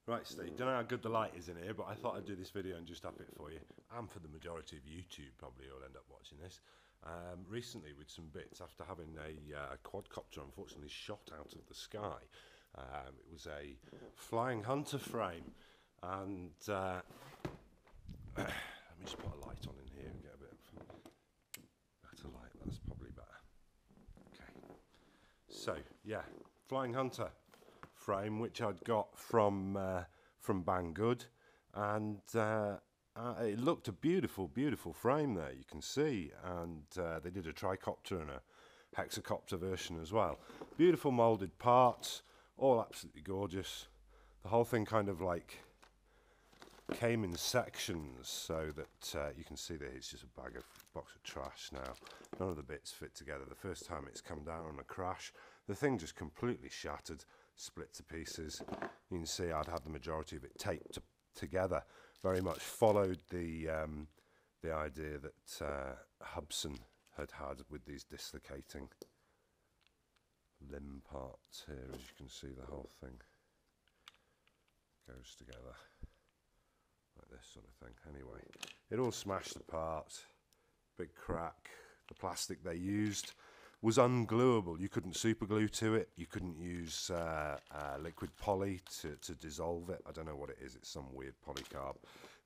Right, Steve, don't know how good the light is in here, but I thought I'd do this video and just up it for you. And for the majority of YouTube, probably you'll end up watching this. Recently, with some bits, after having a quadcopter unfortunately shot out of the sky. It was a Flying Hunter frame, and let me just put a light on in here and get a bit of better light. That's probably better. Okay. So, yeah, Flying Hunter frame, which I'd got from Banggood, and it looked a beautiful, beautiful frame there, you can see, and they did a tricopter and a hexacopter version as well. Beautiful moulded parts, all absolutely gorgeous. The whole thing kind of like came in sections, so that you can see that it's just a box of trash now. None of the bits fit together. The first time it's come down on a crash, the thing just completely shattered, split to pieces. You can see I'd had the majority of it taped together. Very much followed the idea that Hobson had with these dislocating limb parts here. As you can see, the whole thing goes together like this sort of thing. Anyway, it all smashed apart, big crack. The plastic they used was unglueable. You couldn't super glue to it. You couldn't use liquid poly to dissolve it. I don't know what it is. It's some weird polycarb.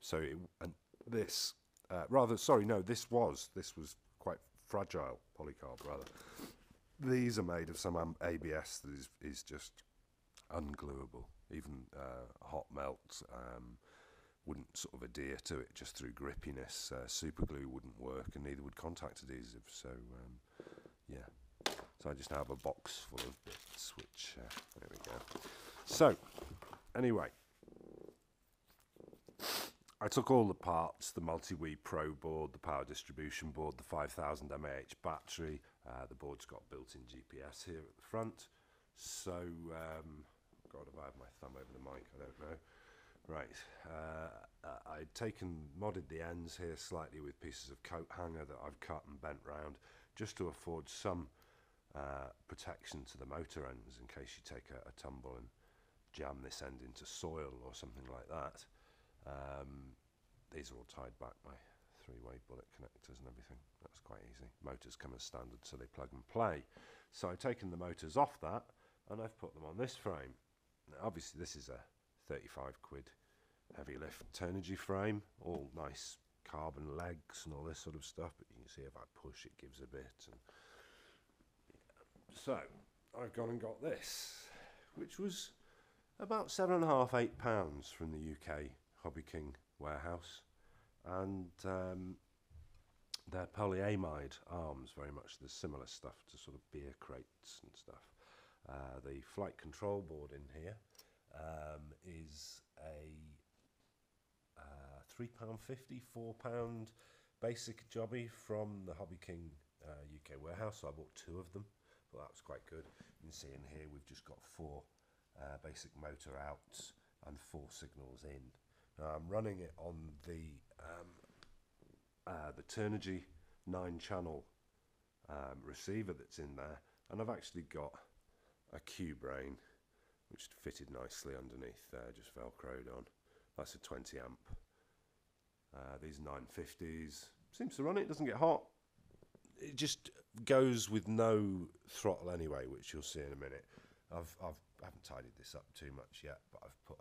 So this was quite fragile polycarb rather. These are made of some ABS that is just unglueable. Even hot melt wouldn't sort of adhere to it just through grippiness. Super glue wouldn't work, and neither would contact adhesive. So yeah, so I just have a box full of bits, which, there we go. So, anyway, I took all the parts, the Multirotor Pro board, the power distribution board, the 5000 mAh battery, the board's got built-in GPS here at the front. So, God, if I have my thumb over the mic, I don't know. Right, I'd modded the ends here slightly with pieces of coat hanger that I've cut and bent round, just to afford some protection to the motor ends in case you take a tumble and jam this end into soil or something like that. These are all tied back by three-way bullet connectors and everything. That's quite easy. Motors come as standard, so they plug and play. So I've taken the motors off that and I've put them on this frame. Now, obviously this is a 35 quid heavy lift Turnigy frame, all nice carbon legs and all this sort of stuff, but you can see if I push it gives a bit. And yeah. So I've gone and got this, which was about £7.5 to £8 from the UK Hobbyking warehouse, and they're polyamide arms, very much the similar stuff to sort of beer crates and stuff. The flight control board in here is a £3.50, £4 basic jobby from the Hobbyking UK warehouse, so I bought two of them, but that was quite good. You can see in here we've just got four basic motor outs and 4 signals in. Now I'm running it on the Turnigy 9-channel receiver that's in there, and I've actually got a Q brain which fitted nicely underneath there, just velcroed on. That's a 20 amp. These 950s, seems to run it, doesn't get hot. It just goes with no throttle anyway, which you'll see in a minute. I haven't tidied this up too much yet, but I've put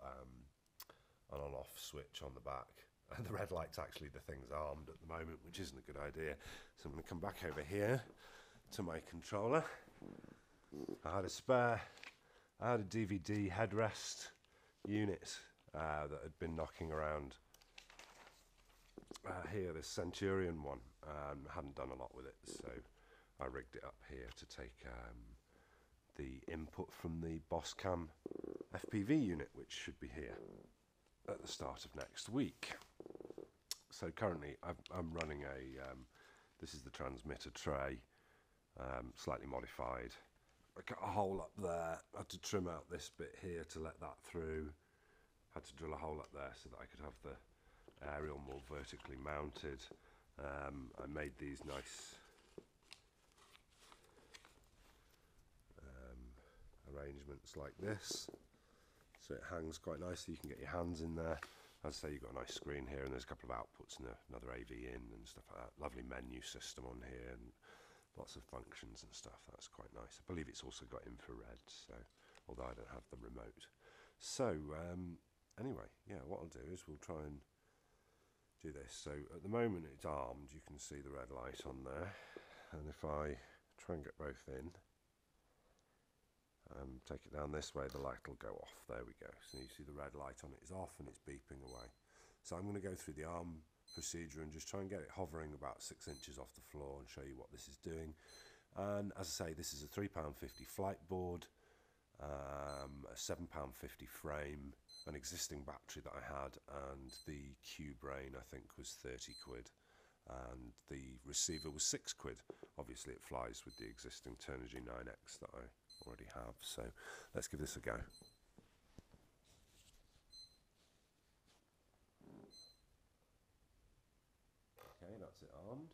an on-off switch on the back. And the red light's actually, the thing's armed at the moment, which isn't a good idea. So I'm going to come back over here to my controller. I had a DVD headrest unit that had been knocking around here, this Centurion one. Hadn't done a lot with it, so I rigged it up here to take the input from the Bosscam FPV unit, which should be here at the start of next week. So currently I'm running this is the transmitter tray, slightly modified. I cut a hole up there, had to trim out this bit here to let that through, had to drill a hole up there so that I could have the aerial more vertically mounted. I made these nice arrangements like this, so it hangs quite nicely. You can get your hands in there. As I say, you've got a nice screen here, and there's a couple of outputs and another AV in and stuff like that. Lovely menu system on here and lots of functions and stuff. That's quite nice. I believe it's also got infrared, so although I don't have the remote. So anyway, yeah, what I'll do is we'll try and do this. So at the moment it's armed. You can see the red light on there, and if I try and get both in, take it down this way, the light will go off. There we go. So you see the red light on it is off and it's beeping away. So I'm going to go through the arm procedure and just try and get it hovering about 6 inches off the floor and show you what this is doing. And as I say, this is a £3.50 flight board, a £7.50 frame, an existing battery that I had, and the Q brain I think was 30 quid, and the receiver was 6 quid. Obviously it flies with the existing Turnigy 9X that I already have, so let's give this a go. Okay, that's it armed.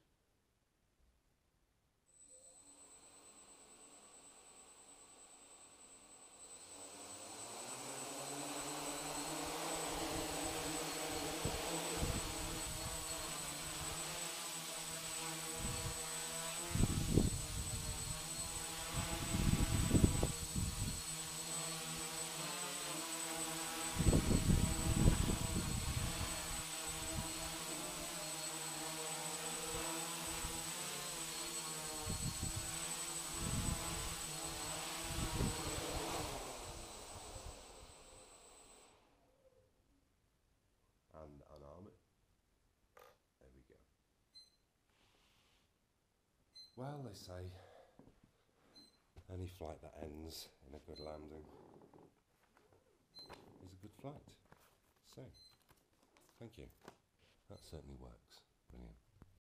And unarm it. There we go. Well, they say any flight that ends in a good landing is a good flight. So, thank you. That certainly works. Brilliant.